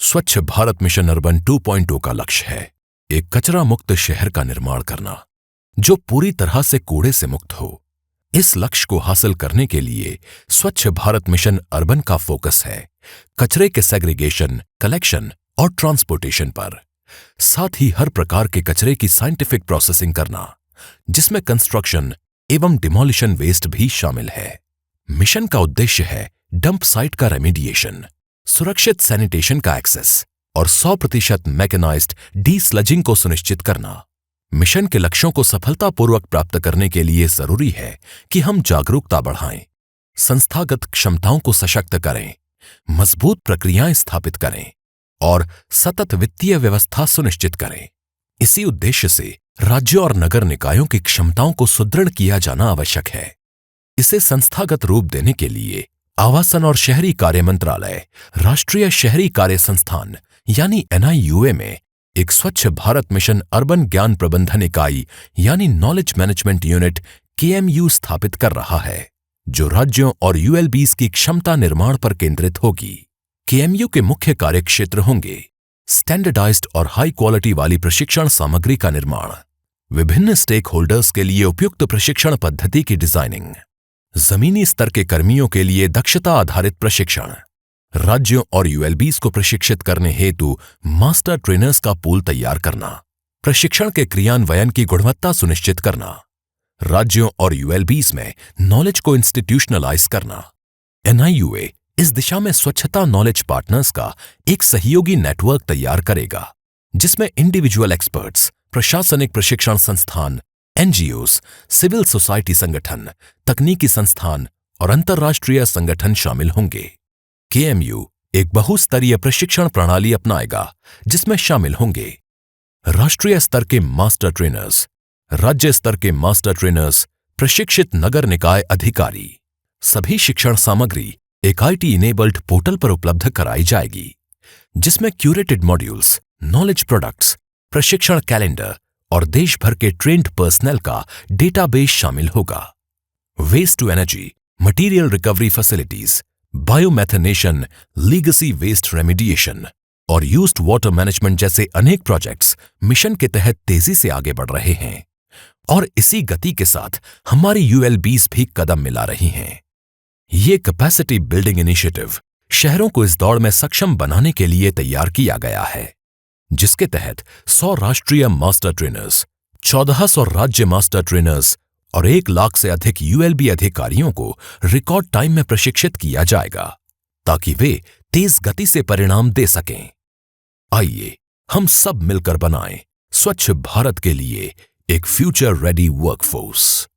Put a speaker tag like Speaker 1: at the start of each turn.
Speaker 1: स्वच्छ Bharat mission urban 2.0 का लक्ष्य है एक कचरा मुक्त शहर का निर्माण करना जो पूरी तरह से कूड़े से मुक्त हो। इस लक्ष्य को हासिल करने के लिए स्वच्छ भारत मिशन अर्बन का फोकस है कचरे के सेग्रीगेशन, कलेक्शन और ट्रांसपोर्टेशन पर, साथ ही हर प्रकार के कचरे की साइंटिफिक प्रोसेसिंग करना जिसमें कंस्ट्रक्शन एवं डिमोलिशन वेस्ट भी शामिल है। मिशन का उद्देश्य है डंप साइट का रेमिडिएशन, सुरक्षित सैनिटेशन का एक्सेस और 100% मैकेनाइज्ड डी-स्लजिंग को सुनिश्चित करना। मिशन के लक्ष्यों को सफलतापूर्वक प्राप्त करने के लिए जरूरी है कि हम जागरूकता बढ़ाएं, संस्थागत क्षमताओं को सशक्त करें, मजबूत प्रक्रियाएं स्थापित करें और सतत वित्तीय व्यवस्था सुनिश्चित करें। इसी उद्देश्य से राज्यों और नगर निकायों की क्षमताओं को सुदृढ़ किया जाना आवश्यक है। इसे संस्थागत रूप देने के लिए आवासन और शहरी कार्य मंत्रालय, राष्ट्रीय शहरी कार्य संस्थान यानी NIUA में एक स्वच्छ भारत मिशन अर्बन ज्ञान प्रबंधन इकाई यानी नॉलेज मैनेजमेंट यूनिट KMU स्थापित कर रहा है, जो राज्यों और ULBs की क्षमता निर्माण पर केंद्रित होगी। KMU के मुख्य कार्यक्षेत्र होंगे स्टैंडर्डाइज्ड और हाई क्वालिटी वाली प्रशिक्षण सामग्री का निर्माण, विभिन्न स्टेक होल्डर्स के लिए उपयुक्त प्रशिक्षण पद्धति की डिजाइनिंग, जमीनी स्तर के कर्मियों के लिए दक्षता आधारित प्रशिक्षण, राज्यों और ULBs को प्रशिक्षित करने हेतु मास्टर ट्रेनर्स का पूल तैयार करना, प्रशिक्षण के क्रियान्वयन की गुणवत्ता सुनिश्चित करना, राज्यों और ULBs में नॉलेज को इंस्टीट्यूशनलाइज करना। NIUA इस दिशा में स्वच्छता नॉलेज पार्टनर्स का एक सहयोगी नेटवर्क तैयार करेगा जिसमें इंडिविजुअल एक्सपर्ट्स, प्रशासनिक प्रशिक्षण संस्थान, NGOs, सिविल सोसाइटी संगठन, तकनीकी संस्थान और अंतर्राष्ट्रीय संगठन शामिल होंगे। KMU एक बहुस्तरीय प्रशिक्षण प्रणाली अपनाएगा जिसमें शामिल होंगे राष्ट्रीय स्तर के मास्टर ट्रेनर्स, राज्य स्तर के मास्टर ट्रेनर्स, प्रशिक्षित नगर निकाय अधिकारी। सभी शिक्षण सामग्री एक IT इनेबल्ड पोर्टल पर उपलब्ध कराई जाएगी जिसमें क्यूरेटेड मॉड्यूल्स, नॉलेज प्रोडक्ट्स, प्रशिक्षण कैलेंडर और देश भर के ट्रेंड पर्सनल का डेटाबेस शामिल होगा। Waste to energy, material recovery facilities, biomethanation, legacy waste remediation और यूज्ड वाटर मैनेजमेंट जैसे अनेक प्रोजेक्ट्स मिशन के तहत तेजी से आगे बढ़ रहे हैं और इसी गति के साथ हमारी ULBs भी कदम मिला रही हैं। ये कैपेसिटी बिल्डिंग इनिशिएटिव शहरों को इस दौड़ में सक्षम बनाने के लिए तैयार किया गया है, जिसके तहत 100 राष्ट्रीय मास्टर ट्रेनर्स, 1400 राज्य मास्टर ट्रेनर्स और 1 लाख से अधिक ULB अधिकारियों को रिकॉर्ड टाइम में प्रशिक्षित किया जाएगा ताकि वे तेज गति से परिणाम दे सकें। आइए हम सब मिलकर बनाएं स्वच्छ भारत के लिए एक फ्यूचर रेडी वर्कफोर्स।